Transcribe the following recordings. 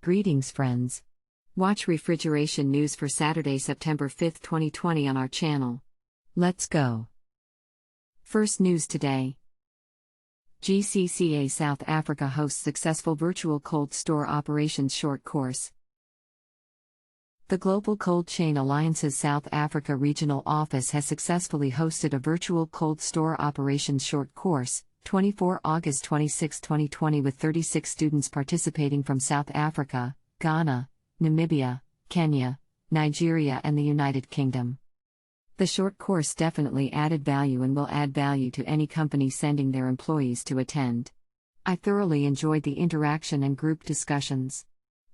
Greetings, friends. Watch refrigeration news for Saturday, September 5, 2020 on our channel. Let's go. First news today. GCCA South Africa hosts successful virtual cold store operations short course. The Global Cold Chain Alliance's South Africa Regional Office has successfully hosted a virtual cold store operations short course, 24 August 26, 2020 with 36 students participating from South Africa, Ghana, Namibia, Kenya, Nigeria and the United Kingdom. The short course definitely added value and will add value to any company sending their employees to attend. I thoroughly enjoyed the interaction and group discussions.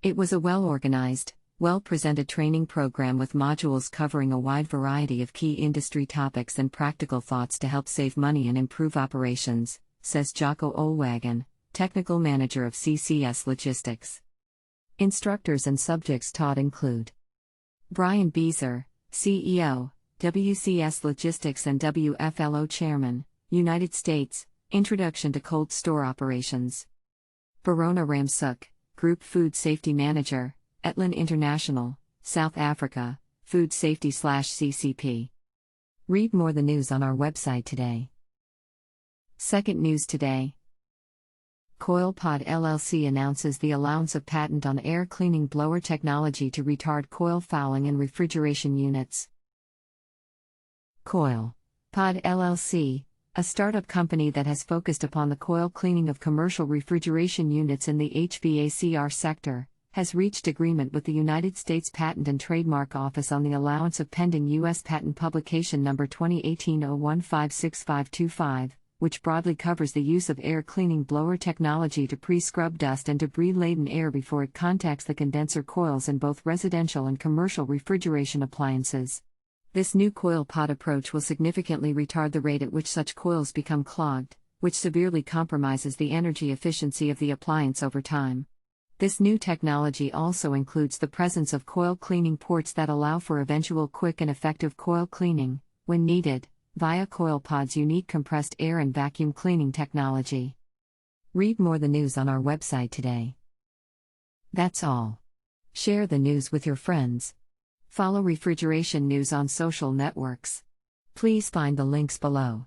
It was a well-organized, well-presented training program with modules covering a wide variety of key industry topics and practical thoughts to help save money and improve operations, says Jocko Olwagen, Technical Manager of CCS Logistics. Instructors and subjects taught include Brian Beezer, CEO, WCS Logistics and WFLO Chairman, United States, Introduction to Cold Store Operations. Barona Ramsuk, Group Food Safety Manager, Etlin International, South Africa, Food Safety/CCP. Read more the news on our website today. Second news today. CoilPod LLC announces the allowance of patent on air cleaning blower technology to retard coil fouling in refrigeration units. CoilPod LLC, a startup company that has focused upon the coil cleaning of commercial refrigeration units in the HVACR sector, has reached agreement with the United States Patent and Trademark Office on the allowance of pending U.S. Patent Publication No. 2018-01565525, which broadly covers the use of air cleaning blower technology to pre-scrub dust and debris-laden air before it contacts the condenser coils in both residential and commercial refrigeration appliances. This new CoilPod approach will significantly retard the rate at which such coils become clogged, which severely compromises the energy efficiency of the appliance over time. This new technology also includes the presence of coil cleaning ports that allow for eventual quick and effective coil cleaning, when needed, via CoilPod's unique compressed air and vacuum cleaning technology. Read more the news on our website today. That's all. Share the news with your friends. Follow refrigeration news on social networks. Please find the links below.